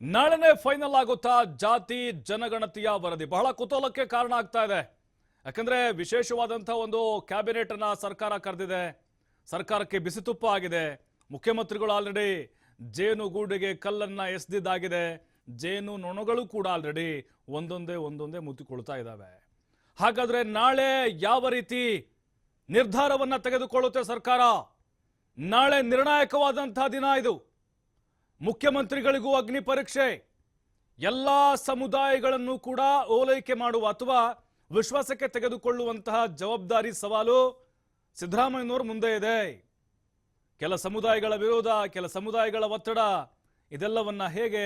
ನಾಳೆನೇ ಫೈನಲ್ ಆಗುತ್ತಾ ಜಾತಿ ಜನಗಣತಿಯ ವರದಿ? ಬಹಳ ಕುತೂಹಲಕ್ಕೆ ಕಾರಣ ಆಗ್ತಾ ಇದೆ. ಯಾಕಂದ್ರೆ ವಿಶೇಷವಾದಂತಹ ಒಂದು ಕ್ಯಾಬಿನೆಟ್ ಅನ್ನ ಸರ್ಕಾರ ಕರೆದಿದೆ. ಸರ್ಕಾರಕ್ಕೆ ಬಿಸಿತುಪ್ಪ ಆಗಿದೆ. ಮುಖ್ಯಮಂತ್ರಿಗಳು ಆಲ್ರೆಡಿ ಜೇನುಗೂಡಿಗೆ ಕಲ್ಲನ್ನ ಎಸೆದಿದ್ದಾಗಿದೆ. ಜೇನು ನೊಣಗಳು ಕೂಡ ಆಲ್ರೆಡಿ ಒಂದೊಂದೇ ಮುತ್ತಿಕೊಳ್ತಾ ಇದ್ದಾವೆ. ಹಾಗಾದ್ರೆ ನಾಳೆ ಯಾವ ರೀತಿ ನಿರ್ಧಾರವನ್ನ ತೆಗೆದುಕೊಳ್ಳುತ್ತೆ ಸರ್ಕಾರ? ನಾಳೆ ನಿರ್ಣಾಯಕವಾದಂತಹ ದಿನ ಇದು. ಮುಖ್ಯಮಂತ್ರಿಗಳಿಗೂ ಅಗ್ನಿ ಪರೀಕ್ಷೆ. ಎಲ್ಲಾ ಸಮುದಾಯಗಳನ್ನು ಕೂಡ ಓಲೈಕೆ ಮಾಡುವ ಅಥವಾ ವಿಶ್ವಾಸಕ್ಕೆ ತೆಗೆದುಕೊಳ್ಳುವಂತಹ ಜವಾಬ್ದಾರಿ ಸವಾಲು ಸಿದ್ದರಾಮಯ್ಯನವರ ಮುಂದೆ ಇದೆ. ಕೆಲ ಸಮುದಾಯಗಳ ವಿರೋಧ, ಕೆಲ ಸಮುದಾಯಗಳ ಒತ್ತಡ, ಇದೆಲ್ಲವನ್ನ ಹೇಗೆ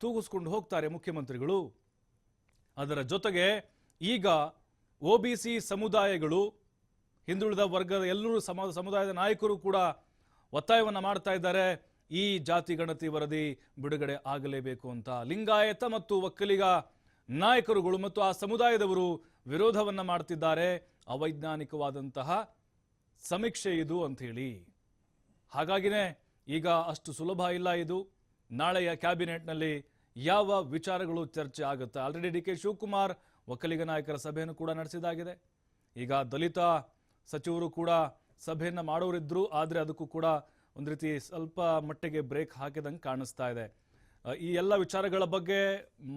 ತೂಗಿಸ್ಕೊಂಡು ಹೋಗ್ತಾರೆ ಮುಖ್ಯಮಂತ್ರಿಗಳು? ಅದರ ಜೊತೆಗೆ ಈಗ ಒಬಿಸಿ ಸಮುದಾಯಗಳು, ಹಿಂದುಳಿದ ವರ್ಗದ ಎಲ್ಲರೂ ಸಮುದಾಯದ ನಾಯಕರು ಕೂಡ ಒತ್ತಾಯವನ್ನು ಮಾಡ್ತಾ ಇದ್ದಾರೆ. ಈ ಜಾತಿ ಗಣತಿ ವರದಿ ಬಿಡುಗಡೆ ಆಗಲೇಬೇಕು ಅಂತ. ಲಿಂಗಾಯತ ಮತ್ತು ಒಕ್ಕಲಿಗ ನಾಯಕರುಗಳು ಮತ್ತು ಆ ಸಮುದಾಯದವರು ವಿರೋಧವನ್ನ ಮಾಡ್ತಿದ್ದಾರೆ. ಅವೈಜ್ಞಾನಿಕವಾದಂತಹ ಸಮೀಕ್ಷೆ ಇದು ಅಂತ ಹೇಳಿ. ಹಾಗಾಗಿನೇ ಈಗ ಅಷ್ಟು ಸುಲಭ ಇಲ್ಲ ಇದು. ನಾಳೆಯ ಕ್ಯಾಬಿನೆಟ್ನಲ್ಲಿ ಯಾವ ವಿಚಾರಗಳು ಚರ್ಚೆ ಆಗುತ್ತೆ? Already D K Shivakumar Vokkaliga ನಾಯಕರ ಸಭೆಯನ್ನು ಕೂಡ ನಡೆಸಿದಾಗಿದೆ. ಈಗ ದಲಿತ ಸಚಿವರು ಕೂಡ ಸಭೆಯನ್ನು ಮಾಡೋರಿದ್ರು, ಆದರೆ ಅದಕ್ಕೂ ಕೂಡ ಒಂದು ರೀತಿ ಸ್ವಲ್ಪ ಮಟ್ಟಿಗೆ ಬ್ರೇಕ್ ಹಾಕಿದಂಗೆ ಕಾಣಿಸ್ತಾ ಇದೆ. ಈ ಎಲ್ಲ ವಿಚಾರಗಳ ಬಗ್ಗೆ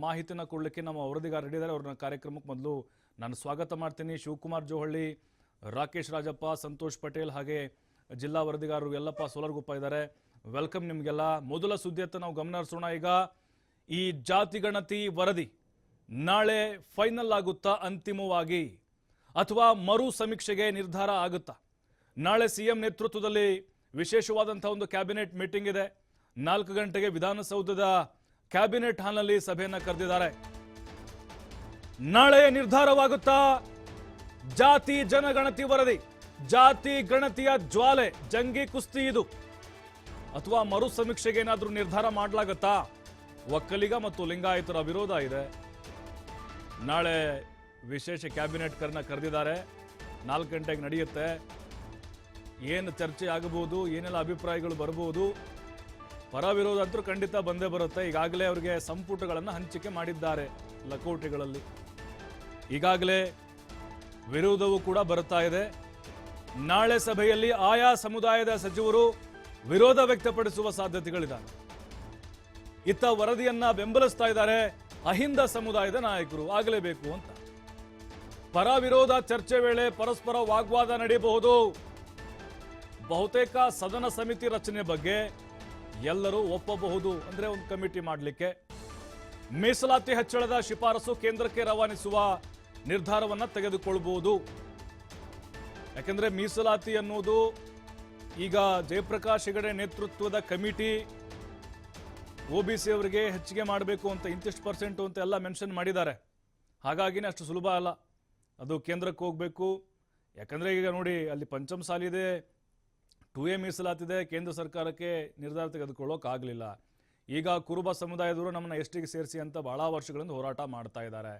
ಮಾಹಿತಿನ ಕೊಡಲಿಕ್ಕೆ ನಮ್ಮ ವರದಿಗಾರ ಹಿಡಿದಾರೆ. ಅವ್ರನ್ನ ಕಾರ್ಯಕ್ರಮಕ್ಕೆ ಮೊದಲು ನಾನು ಸ್ವಾಗತ ಮಾಡ್ತೀನಿ. ಶಿವಕುಮಾರ್ ಜೋಹಳ್ಳಿ, ರಾಕೇಶ್ ರಾಜಪ್ಪ, ಸಂತೋಷ್ ಪಟೇಲ್ ಹಾಗೆ ಜಿಲ್ಲಾ ವರದಿಗಾರರು ಯಲ್ಲಪ್ಪ ಸೋಲರ್ಗುಪ್ಪ ಇದ್ದಾರೆ. ವೆಲ್ಕಮ್ ನಿಮಗೆಲ್ಲ. ಮೊದಲ ಸುದ್ದಿಯತ್ತ ನಾವು ಗಮನ ಹರಿಸೋಣ. ಈಗ ಈ ಜಾತಿ ಗಣತಿ ವರದಿ ನಾಳೆ ಫೈನಲ್ ಆಗುತ್ತಾ ಅಂತಿಮವಾಗಿ, ಅಥವಾ ಮರು ಸಮೀಕ್ಷೆಗೆ ನಿರ್ಧಾರ ಆಗುತ್ತಾ? ನಾಳೆ ಸಿಎಂ ನೇತೃತ್ವದಲ್ಲಿ ವಿಶೇಷವಾದಂತಹ ಒಂದು ಕ್ಯಾಬಿನೆಟ್ ಮೀಟಿಂಗ್ ಇದೆ. 4 ಗಂಟೆಗೆ ವಿಧಾನಸೌಧದ ಕ್ಯಾಬಿನೆಟ್ ಹಾಲ್ನಲ್ಲಿ ಸಭೆಯನ್ನ ಕರೆದಿದ್ದಾರೆ. ನಾಳೆ ನಿರ್ಧಾರವಾಗುತ್ತಾ ಜಾತಿ ಜನಗಣತಿ ವರದಿ? ಜಾತಿ ಗಣತಿಯ ಜ್ವಾಲೆ, ಜಂಗಿ ಕುಸ್ತಿ ಇದು, ಅಥವಾ ಮರು ಸಮೀಕ್ಷೆಗೆ ಏನಾದ್ರೂ ನಿರ್ಧಾರ ಮಾಡಲಾಗತ್ತಾ? ಒಕ್ಕಲಿಗ ಮತ್ತು ಲಿಂಗಾಯತರ ವಿರೋಧ ಇದೆ. ನಾಳೆ ವಿಶೇಷ ಕ್ಯಾಬಿನೆಟ್ ಕರೆದಿದ್ದಾರೆ. 4 ಗಂಟೆಗೆ ನಡೆಯುತ್ತೆ. ಏನು ಚರ್ಚೆ ಆಗಬಹುದು, ಏನೆಲ್ಲ ಅಭಿಪ್ರಾಯಗಳು ಬರಬಹುದು? ಪರ ವಿರೋಧ ಅಂತೂ ಖಂಡಿತ ಬಂದೇ ಬರುತ್ತೆ. ಈಗಾಗಲೇ ಅವರಿಗೆ ಸಂಪುಟಗಳನ್ನು ಹಂಚಿಕೆ ಮಾಡಿದ್ದಾರೆ ಲಕೋಟೆಗಳಲ್ಲಿ. ಈಗಾಗಲೇ ವಿರೋಧವೂ ಕೂಡ ಬರ್ತಾ ಇದೆ. ನಾಳೆ ಸಭೆಯಲ್ಲಿ ಆಯಾ ಸಮುದಾಯದ ಸಚಿವರು ವಿರೋಧ ವ್ಯಕ್ತಪಡಿಸುವ ಸಾಧ್ಯತೆಗಳಿದ್ದಾವೆ. ಇತ್ತ ವರದಿಯನ್ನ ಬೆಂಬಲಿಸ್ತಾ ಇದ್ದಾರೆ ಅಹಿಂದ ಸಮುದಾಯದ ನಾಯಕರು, ಆಗಲೇಬೇಕು ಅಂತ. ಪರ ವಿರೋಧ ಚರ್ಚೆ ವೇಳೆ ಪರಸ್ಪರ ವಾಗ್ವಾದ ನಡೆಯಬಹುದು. ಬಹುತೇಕ ಸದನ ಸಮಿತಿ ರಚನೆ ಬಗ್ಗೆ ಎಲ್ಲರೂ ಒಪ್ಪಬಹುದು. ಅಂದ್ರೆ ಒಂದು ಕಮಿಟಿ ಮಾಡಲಿಕ್ಕೆ, ಮೀಸಲಾತಿ ಹೆಚ್ಚಳದ ಶಿಫಾರಸು ಕೇಂದ್ರಕ್ಕೆ ರವಾನಿಸುವ ನಿರ್ಧಾರವನ್ನ ತೆಗೆದುಕೊಳ್ಳಬಹುದು. ಯಾಕಂದ್ರೆ ಮೀಸಲಾತಿ ಅನ್ನೋದು ಈಗ ಜಯಪ್ರಕಾಶ್ ಹೆಗಡೆ ನೇತೃತ್ವದ ಕಮಿಟಿ ಒಬಿಸಿ ಅವರಿಗೆ ಹೆಚ್ಚಿಗೆ ಮಾಡಬೇಕು ಅಂತ ಇಂತಿಷ್ಟು % ಅಂತ ಎಲ್ಲ ಮೆನ್ಷನ್ ಮಾಡಿದ್ದಾರೆ. ಹಾಗಾಗಿನೇ ಅಷ್ಟು ಸುಲಭ ಅಲ್ಲ, ಅದು ಕೇಂದ್ರಕ್ಕೆ ಹೋಗಬೇಕು. ಯಾಕಂದ್ರೆ ಈಗ ನೋಡಿ, ಅಲ್ಲಿ ಪಂಚಮಸಾಲಿ ಇದೆ, 2A ಮೀಸಲಾತಿದೆ. ಕೇಂದ್ರ ಸರ್ಕಾರಕ್ಕೆ ನಿರ್ಧಾರ ತೆಗೆದುಕೊಳ್ಳೋಕ್ಕಾಗಲಿಲ್ಲ. ಈಗ ಕುರುಬ ಸಮುದಾಯದವರು ನಮ್ಮನ್ನ ಎಷ್ಟಿಗೆ ಸೇರಿಸಿ ಅಂತ ಬಹಳ ವರ್ಷಗಳಿಂದ ಹೋರಾಟ ಮಾಡ್ತಾ ಇದ್ದಾರೆ.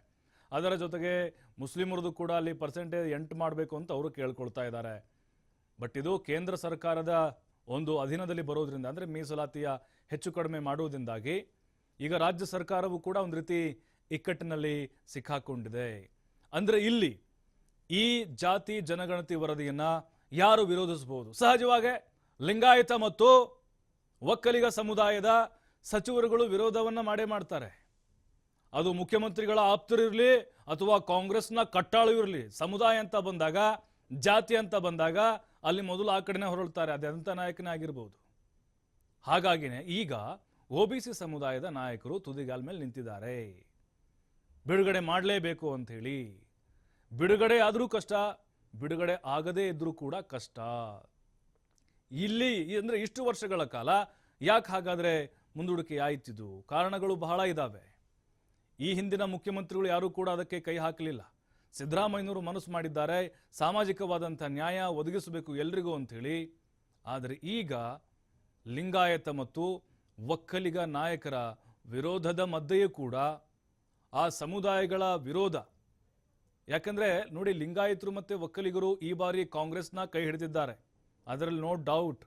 ಅದರ ಜೊತೆಗೆ ಮುಸ್ಲಿಮರದು ಕೂಡ ಅಲ್ಲಿ ಪರ್ಸೆಂಟೇಜ್ 8 ಮಾಡಬೇಕು ಅಂತ ಅವರು ಕೇಳ್ಕೊಳ್ತಾ ಇದ್ದಾರೆ. ಬಟ್ ಇದು ಕೇಂದ್ರ ಸರ್ಕಾರದ ಒಂದು ಅಧೀನದಲ್ಲಿ ಬರೋದ್ರಿಂದ, ಅಂದರೆ ಮೀಸಲಾತಿಯ ಹೆಚ್ಚು ಕಡಿಮೆ ಮಾಡುವುದರಿಂದಾಗಿ ಈಗ ರಾಜ್ಯ ಸರ್ಕಾರವು ಕೂಡ ಒಂದು ರೀತಿ ಇಕ್ಕಟ್ಟಿನಲ್ಲಿ ಸಿಕ್ಕಾಕೊಂಡಿದೆ. ಅಂದರೆ ಇಲ್ಲಿ ಈ ಜಾತಿ ಜನಗಣತಿ ವರದಿಯನ್ನ ಯಾರು ವಿರೋಧಿಸಬಹುದು? ಸಹಜವಾಗಿ ಲಿಂಗಾಯತ ಮತ್ತು ಒಕ್ಕಲಿಗ ಸಮುದಾಯದ ಸಚಿವರುಗಳು ವಿರೋಧವನ್ನ ಮಾಡ್ತಾರೆ. ಅದು ಮುಖ್ಯಮಂತ್ರಿಗಳ ಆಪ್ತರಿರಲಿ ಅಥವಾ ಕಾಂಗ್ರೆಸ್ನ ಕಟ್ಟಾಳು ಇರಲಿ. ಸಮುದಾಯ ಅಂತ ಬಂದಾಗ, ಜಾತಿ ಅಂತ ಬಂದಾಗ ಅಲ್ಲಿ ಮೊದಲು ಆ ಕಡೆನೇ ಹೊರಳ್ತಾರೆ, ಅದೆಂಥ ನಾಯಕನೇ ಆಗಿರ್ಬೋದು. ಹಾಗಾಗಿನೇ ಈಗ ಒಬಿಸಿ ಸಮುದಾಯದ ನಾಯಕರು ತುದಿಗಾಲ ಮೇಲೆ ನಿಂತಿದ್ದಾರೆ. ಬಿಡುಗಡೆ ಮಾಡಲೇಬೇಕು ಅಂತ ಹೇಳಿ. ಬಿಡುಗಡೆ ಆದರೂ ಕಷ್ಟ, ಬಿಡುಗಡೆ ಆಗದೇ ಇದ್ರೂ ಕೂಡ ಕಷ್ಟ. ಇಲ್ಲಿ ಅಂದ್ರೆ ಇಷ್ಟು ವರ್ಷಗಳ ಕಾಲ ಯಾಕೆ ಹಾಗಾದ್ರೆ ಮುಂದೂಡಿಕೆ ಆಯ್ತಿದ್ದು? ಕಾರಣಗಳು ಬಹಳ ಇದ್ದಾವೆ. ಈ ಹಿಂದಿನ ಮುಖ್ಯಮಂತ್ರಿಗಳು ಯಾರೂ ಕೂಡ ಅದಕ್ಕೆ ಕೈ ಹಾಕಲಿಲ್ಲ. ಸಿದ್ದರಾಮಯ್ಯನವರು ಮನಸ್ಸು ಮಾಡಿದ್ದಾರೆ, ಸಾಮಾಜಿಕವಾದಂಥ ನ್ಯಾಯ ಒದಗಿಸಬೇಕು ಎಲ್ರಿಗೂ ಅಂಥೇಳಿ. ಆದರೆ ಈಗ ಲಿಂಗಾಯತ ಮತ್ತು ಒಕ್ಕಲಿಗ ನಾಯಕರ ವಿರೋಧದ ಮಧ್ಯೆಯೂ ಕೂಡ ಆ ಸಮುದಾಯಗಳ ವಿರೋಧ. ಯಾಕಂದ್ರೆ ನೋಡಿ, ಲಿಂಗಾಯತರು ಮತ್ತೆ ಒಕ್ಕಲಿಗರು ಈ ಬಾರಿ ಕಾಂಗ್ರೆಸ್ನ ಕೈ ಹಿಡಿದಿದ್ದಾರೆ, ಅದರಲ್ಲಿ ನೋ ಡೌಟ್.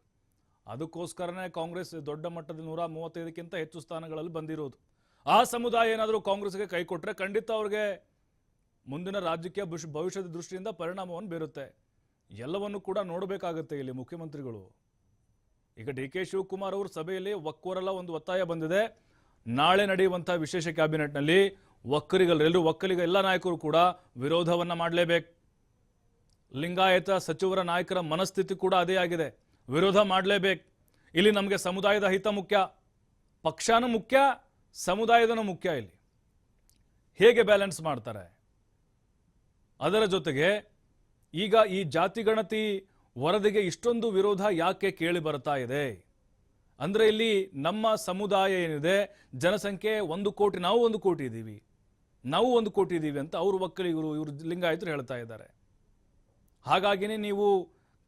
ಅದಕ್ಕೋಸ್ಕರನೇ ಕಾಂಗ್ರೆಸ್ ದೊಡ್ಡ ಮಟ್ಟದ 135ಕ್ಕಿಂತ ಹೆಚ್ಚು ಸ್ಥಾನಗಳಲ್ಲಿ ಬಂದಿರೋದು. ಆ ಸಮುದಾಯ ಏನಾದರೂ ಕಾಂಗ್ರೆಸ್ಗೆ ಕೈ ಕೊಟ್ಟರೆ ಖಂಡಿತ ಅವ್ರಿಗೆ ಮುಂದಿನ ರಾಜಕೀಯ ಭವಿಷ್ಯದ ದೃಷ್ಟಿಯಿಂದ ಪರಿಣಾಮವನ್ನು ಬೀರುತ್ತೆ. ಎಲ್ಲವನ್ನು ಕೂಡ ನೋಡಬೇಕಾಗುತ್ತೆ ಇಲ್ಲಿ ಮುಖ್ಯಮಂತ್ರಿಗಳು. ಈಗ ಡಿ.ಕೆ. ಶಿವಕುಮಾರ್ ಅವರು ಸಭೆಯಲ್ಲಿ ಒಕ್ಕೋರಲ್ಲ ಒಂದು ಒತ್ತಾಯ ಬಂದಿದೆ. ನಾಳೆ ನಡೆಯುವಂತಹ ವಿಶೇಷ ಕ್ಯಾಬಿನೆಟ್ನಲ್ಲಿ ಒಕ್ಕಲಿಗ ಎಲ್ಲ ನಾಯಕರು ಕೂಡ ವಿರೋಧವನ್ನ ಮಾಡಲೇಬೇಕು. ಲಿಂಗಾಯತ ಸಚಿವರ ನಾಯಕರ ಮನಸ್ಥಿತಿ ಕೂಡ ಅದೇ ಆಗಿದೆ, ವಿರೋಧ ಮಾಡಲೇಬೇಕು. ಇಲ್ಲಿ ನಮಗೆ ಸಮುದಾಯದ ಹಿತ ಮುಖ್ಯ, ಪಕ್ಷನೂ ಮುಖ್ಯ, ಸಮುದಾಯದನೂ ಮುಖ್ಯ. ಇಲ್ಲಿ ಹೇಗೆ ಬ್ಯಾಲೆನ್ಸ್ ಮಾಡ್ತಾರೆ? ಅದರ ಜೊತೆಗೆ ಈಗ ಈ ಜಾತಿ ಗಣತಿ ವರದಿಗೆ ಇಷ್ಟೊಂದು ವಿರೋಧ ಯಾಕೆ ಕೇಳಿ ಬರ್ತಾ ಇದೆ ಅಂದ್ರೆ, ಇಲ್ಲಿ ನಮ್ಮ ಸಮುದಾಯ ಏನಿದೆ ಜನಸಂಖ್ಯೆ 1 ಕೋಟಿ, ನಾವು 1 ಕೋಟಿ ಇದ್ದೀವಿ, ನಾವು 1 ಕೋಟಿ ಇದ್ದೀವಿ ಅಂತ ಅವರು ಒಕ್ಕಲಿಗರು, ಇವರು ಲಿಂಗಾಯತರು ಹೇಳ್ತಾ ಇದ್ದಾರೆ. ಹಾಗಾಗಿನೇ ನೀವು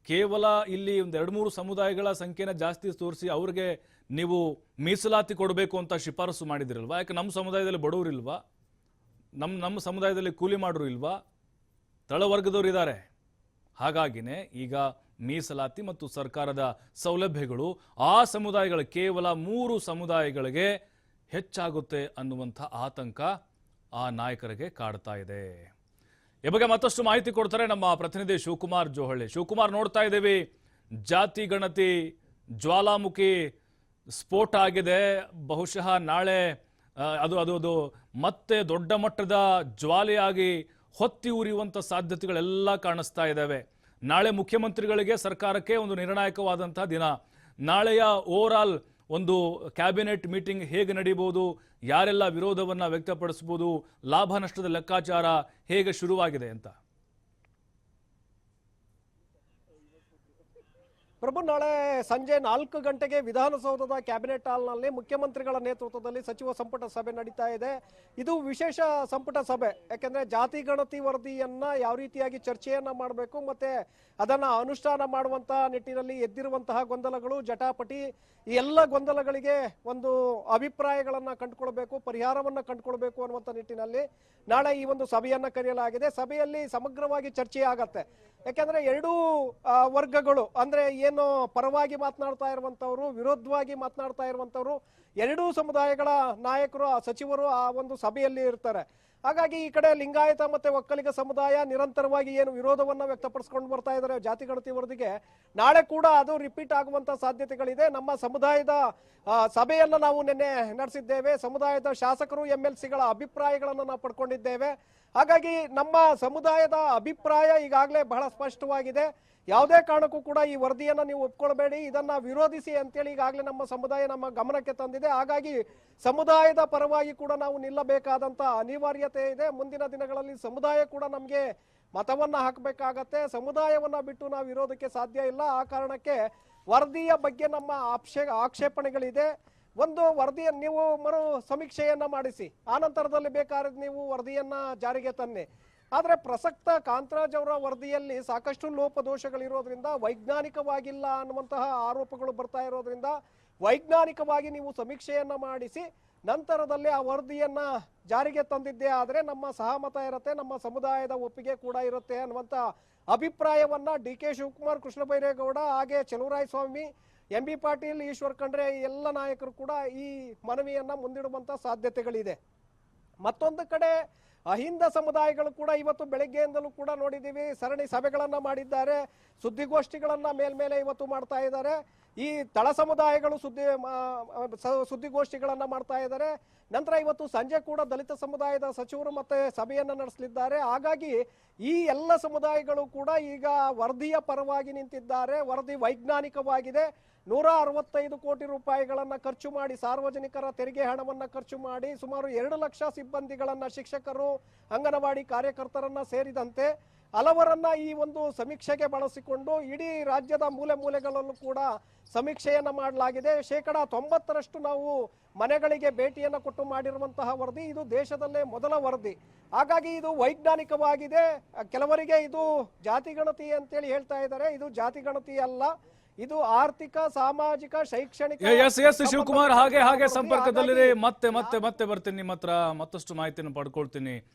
ಕೇವಲ ಇಲ್ಲಿ ಒಂದು 2-3 ಸಮುದಾಯಗಳ ಸಂಖ್ಯೆನ ಜಾಸ್ತಿ ತೋರಿಸಿ ಅವ್ರಿಗೆ ನೀವು ಮೀಸಲಾತಿ ಕೊಡಬೇಕು ಅಂತ ಶಿಫಾರಸು ಮಾಡಿದಿರಲ್ವಾ? ಯಾಕೆ ನಮ್ಮ ಸಮುದಾಯದಲ್ಲಿ ಬಡವರು ಇಲ್ವಾ? ನಮ್ಮ ಸಮುದಾಯದಲ್ಲಿ ಕೂಲಿ ಮಾಡೋರು ಇಲ್ವಾ? ತಳವರ್ಗದವರು ಇದ್ದಾರೆ. ಹಾಗಾಗಿನೇ ಈಗ ಮೀಸಲಾತಿ ಮತ್ತು ಸರ್ಕಾರದ ಸೌಲಭ್ಯಗಳು ಆ ಸಮುದಾಯಗಳ ಕೇವಲ 3 ಸಮುದಾಯಗಳಿಗೆ ಹೆಚ್ಚಾಗುತ್ತೆ ಅನ್ನುವಂಥ ಆತಂಕ ಆ ನಾಯಕರಿಗೆ ಕಾಡ್ತಾ ಇದೆ. ಈ ಬಗ್ಗೆ ಮತ್ತಷ್ಟು ಮಾಹಿತಿ ಕೊಡ್ತಾರೆ ನಮ್ಮ ಪ್ರತಿನಿಧಿ ಶಿವಕುಮಾರ್ ಜೋಹಳ್ಳಿ. ಶಿವಕುಮಾರ್, ನೋಡ್ತಾ ಇದ್ದೀವಿ ಜಾತಿ ಗಣತಿ ಜ್ವಾಲಾಮುಖಿ ಸ್ಫೋಟ ಆಗಿದೆ. ಬಹುಶಃ ನಾಳೆ ಅದು ಮತ್ತೆ ದೊಡ್ಡ ಮಟ್ಟದ ಜ್ವಾಲೆಯಾಗಿ ಹೊತ್ತಿ ಉರಿಯುವಂಥ ಸಾಧ್ಯತೆಗಳೆಲ್ಲ ಕಾಣಿಸ್ತಾ ಇದ್ದಾವೆ. ನಾಳೆ ಮುಖ್ಯಮಂತ್ರಿಗಳಿಗೆ, ಸರ್ಕಾರಕ್ಕೆ ಒಂದು ನಿರ್ಣಾಯಕವಾದಂತಹ ದಿನ. ನಾಳೆಯ ಓವರ್ ಒಂದು ಕ್ಯಾಬಿನೆಟ್ ಮೀಟಿಂಗ್ ಹೇಗೆ ನಡೀಬಹುದು, ಯಾರೆಲ್ಲ ವಿರೋಧವನ್ನ ವ್ಯಕ್ತಪಡಿಸಬಹುದು, ಲಾಭ ನಷ್ಟದ ಲೆಕ್ಕಾಚಾರ ಹೇಗೆ ಶುರುವಾಗಿದೆ ಅಂತ? ಪ್ರಭು, ನಾಳೆ ಸಂಜೆ 4 ಗಂಟೆಗೆ ವಿಧಾನಸೌಧದ ಕ್ಯಾಬಿನೆಟ್ ಹಾಲ್ನಲ್ಲಿ ಮುಖ್ಯಮಂತ್ರಿಗಳ ನೇತೃತ್ವದಲ್ಲಿ ಸಚಿವ ಸಂಪುಟ ಸಭೆ ನಡೀತಾ ಇದೆ. ಇದು ವಿಶೇಷ ಸಂಪುಟ ಸಭೆ. ಯಾಕೆಂದ್ರೆ ಜಾತಿ ಗಣತಿ ವರದಿಯನ್ನ ಯಾವ ರೀತಿಯಾಗಿ ಚರ್ಚೆಯನ್ನ ಮಾಡಬೇಕು, ಮತ್ತೆ ಅದನ್ನ ಅನುಷ್ಠಾನ ಮಾಡುವಂತ ನಿಟ್ಟಿನಲ್ಲಿ ಎದ್ದಿರುವಂತಹ ಗೊಂದಲಗಳು, ಜಟಾಪಟಿ, ಈ ಎಲ್ಲ ಗೊಂದಲಗಳಿಗೆ ಒಂದು ಅಭಿಪ್ರಾಯಗಳನ್ನ ಕಂಡುಕೊಳ್ಬೇಕು, ಪರಿಹಾರವನ್ನ ಕಂಡುಕೊಳ್ಬೇಕು ಅನ್ನುವಂಥ ನಿಟ್ಟಿನಲ್ಲಿ ನಾಳೆ ಈ ಒಂದು ಸಭೆಯನ್ನ ಕರೆಯಲಾಗಿದೆ. ಸಭೆಯಲ್ಲಿ ಸಮಗ್ರವಾಗಿ ಚರ್ಚೆ ಆಗತ್ತೆ. ಯಾಕೆಂದ್ರೆ ಎರಡೂ ವರ್ಗಗಳು, ಅಂದ್ರೆ ಏನು ಪರವಾಗಿ ಮಾತನಾಡ್ತಾ ಇರುವಂತವ್ರು, ವಿರೋಧವಾಗಿ ಮಾತನಾಡ್ತಾ ಇರುವಂತವ್ರು, ಎರಡೂ ಸಮುದಾಯಗಳ ನಾಯಕರು, ಸಚಿವರು ಆ ಒಂದು ಸಭೆಯಲ್ಲಿ ಇರ್ತಾರೆ. ಹಾಗಾಗಿ ಈ ಕಡೆ ಲಿಂಗಾಯತ ಮತ್ತೆ ಒಕ್ಕಲಿಗ ಸಮುದಾಯ ನಿರಂತರವಾಗಿ ಏನು ವಿರೋಧವನ್ನ ವ್ಯಕ್ತಪಡಿಸ್ಕೊಂಡು ಬರ್ತಾ ಇದ್ದಾರೆ ಜಾತಿ ಗಣತಿ ವರದಿಗೆ, ನಾಳೆ ಕೂಡ ಅದು ರಿಪೀಟ್ ಆಗುವಂತ ಸಾಧ್ಯತೆಗಳಿದೆ. ನಮ್ಮ ಸಮುದಾಯದ ಸಭೆಯನ್ನ ನಾವು ನಿನ್ನೆ ನಡೆಸಿದ್ದೇವೆ. ಸಮುದಾಯದ ಶಾಸಕರು, MLCಗಳ ಅಭಿಪ್ರಾಯಗಳನ್ನು ನಾವು ಪಡ್ಕೊಂಡಿದ್ದೇವೆ. ಹಾಗಾಗಿ ನಮ್ಮ ಸಮುದಾಯದ ಅಭಿಪ್ರಾಯ ಈಗಾಗಲೇ ಬಹಳ ಸ್ಪಷ್ಟವಾಗಿದೆ. ಯಾವುದೇ ಕಾರಣಕ್ಕೂ ಕೂಡ ಈ ವರದಿಯನ್ನ ನೀವು ಒಪ್ಕೊಳ್ಬೇಡಿ, ಇದನ್ನ ವಿರೋಧಿಸಿ ಅಂತೇಳಿ ಈಗಾಗಲೇ ನಮ್ಮ ಸಮುದಾಯ ನಮ್ಮ ಗಮನಕ್ಕೆ ತಂದಿದೆ. ಹಾಗಾಗಿ ಸಮುದಾಯದ ಪರವಾಗಿ ಕೂಡ ನಾವು ನಿಲ್ಲಬೇಕಾದಂತ ಅನಿವಾರ್ಯತೆ ಇದೆ. ಮುಂದಿನ ದಿನಗಳಲ್ಲಿ ಸಮುದಾಯ ಕೂಡ ನಮಗೆ ಮತವನ್ನ ಹಾಕಬೇಕಾಗತ್ತೆ. ಸಮುದಾಯವನ್ನ ಬಿಟ್ಟು ನಾವು ಇರೋದಕ್ಕೆ ಸಾಧ್ಯ ಇಲ್ಲ. ಆ ಕಾರಣಕ್ಕೆ ವರದಿಯ ಬಗ್ಗೆ ನಮ್ಮ ಆಕ್ಷೇಪಣೆಗಳಿದೆ. ಒಂದು ವರದಿಯನ್ನು ನೀವು ಮರು ಸಮೀಕ್ಷೆಯನ್ನ ಮಾಡಿಸಿ, ಆ ನಂತರದಲ್ಲಿ ಬೇಕಾದ್ರೆ ನೀವು ವರದಿಯನ್ನ ಜಾರಿಗೆ ತನ್ನಿ. ಆದ್ರೆ ಪ್ರಸಕ್ತ ಕಾಂತರಾಜ್ ಅವರ ವರದಿಯಲ್ಲಿ ಸಾಕಷ್ಟು ಲೋಪದೋಷಗಳಿರೋದ್ರಿಂದ, ವೈಜ್ಞಾನಿಕವಾಗಿಲ್ಲ ಅನ್ನುವಂತಹ ಆರೋಪಗಳು ಬರ್ತಾ ಇರೋದ್ರಿಂದ, ವೈಜ್ಞಾನಿಕವಾಗಿ ನೀವು ಸಮೀಕ್ಷೆಯನ್ನ ಮಾಡಿಸಿ ನಂತರದಲ್ಲಿ ಆ ವರದಿಯನ್ನ ಜಾರಿಗೆ ತಂದಿದ್ದೇ ಆದ್ರೆ ನಮ್ಮ ಸಹಮತ ಇರುತ್ತೆ, ನಮ್ಮ ಸಮುದಾಯದ ಒಪ್ಪಿಗೆ ಕೂಡ ಇರುತ್ತೆ ಅನ್ನುವಂತ ಅಭಿಪ್ರಾಯವನ್ನ ಡಿ.ಕೆ. ಶಿವಕುಮಾರ್, ಕೃಷ್ಣ ಬೈರೇಗೌಡ, ಹಾಗೆ ಚಲುವರಾಯಸ್ವಾಮಿ, MB ಪಾಟೀಲ್, ಈಶ್ವರ್ ಖಂಡ್ರೆ ಎಲ್ಲ ನಾಯಕರು ಕೂಡ ಈ ಮನವಿಯನ್ನ ಮುಂದಿಡುವಂತ ಸಾಧ್ಯತೆಗಳಿದೆ. ಮತ್ತೊಂದು ಕಡೆ ಅಹಿಂದ ಸಮುದಾಯಗಳು ಕೂಡ ಇವತ್ತು ಬೆಳಗ್ಗೆಯಿಂದಲೂ ಕೂಡ ನೋಡಿದ್ದೀವಿ, ಸರಣಿ ಸಭೆಗಳನ್ನ ಮಾಡಿದ್ದಾರೆ, ಸುದ್ದಿಗೋಷ್ಠಿಗಳನ್ನ ಮೇಲ್ಮೇಲೆ ಇವತ್ತು ಮಾಡ್ತಾ ಇದ್ದಾರೆ. ಈ ತಳ ಸಮುದಾಯಗಳು ಸುದ್ದಿಗೋಷ್ಠಿಗಳನ್ನ ಮಾಡ್ತಾ ಇದ್ದಾರೆ. ನಂತರ ಇವತ್ತು ಸಂಜೆ ಕೂಡ ದಲಿತ ಸಮುದಾಯದ ಸಚಿವರು ಮತ್ತೆ ಸಭೆಯನ್ನ ನಡೆಸಲಿದ್ದಾರೆ. ಹಾಗಾಗಿ ಈ ಎಲ್ಲ ಸಮುದಾಯಗಳು ಕೂಡ ಈಗ ವರದಿಯ ಪರವಾಗಿ ನಿಂತಿದ್ದಾರೆ. ವರದಿ ವೈಜ್ಞಾನಿಕವಾಗಿದೆ. 165 ಕೋಟಿ ರೂಪಾಯಿಗಳನ್ನ ಖರ್ಚು ಮಾಡಿ, ಸಾರ್ವಜನಿಕರ ತೆರಿಗೆ ಹಣವನ್ನ ಖರ್ಚು ಮಾಡಿ, ಸುಮಾರು 2 ಲಕ್ಷ ಸಿಬ್ಬಂದಿಗಳನ್ನ, ಶಿಕ್ಷಕರು, ಅಂಗನವಾಡಿ ಕಾರ್ಯಕರ್ತರನ್ನ ಸೇರಿದಂತೆ ಹಲವರನ್ನ ಈ ಒಂದು ಸಮೀಕ್ಷೆಗೆ ಬಳಸಿಕೊಂಡು ಇಡೀ ರಾಜ್ಯದ ಮೂಲೆ ಮೂಲೆಗಳಲ್ಲೂ ಕೂಡ ಸಮೀಕ್ಷೆಯನ್ನ ಮಾಡಲಾಗಿದೆ. 90% ನಾವು ಮನೆಗಳಿಗೆ ಭೇಟಿಯನ್ನ ಕೊಟ್ಟು ಮಾಡಿರುವಂತಹ ವರದಿ. ಇದು ದೇಶದಲ್ಲೇ ಮೊದಲ ವರದಿ. ಹಾಗಾಗಿ ಇದು ವೈಜ್ಞಾನಿಕವಾಗಿದೆ. ಕೆಲವರಿಗೆ ಇದು ಜಾತಿ ಗಣತಿ ಅಂತೇಳಿ ಹೇಳ್ತಾ ಇದ್ದಾರೆ. ಇದು ಜಾತಿ ಗಣತಿ ಅಲ್ಲ, ಇದು ಆರ್ಥಿಕ, ಸಾಮಾಜಿಕ, ಶೈಕ್ಷಣಿಕ. ಶಿವಕುಮಾರ್, ಹಾಗೆ ಸಂಪರ್ಕದಲ್ಲಿ ಮತ್ತೆ ಬರ್ತೀನಿ ನಿಮ್ಮ ಹತ್ರ, ಮತ್ತಷ್ಟು ಮಾಹಿತಿಯನ್ನು ಪಡ್ಕೊಳ್ತೀನಿ.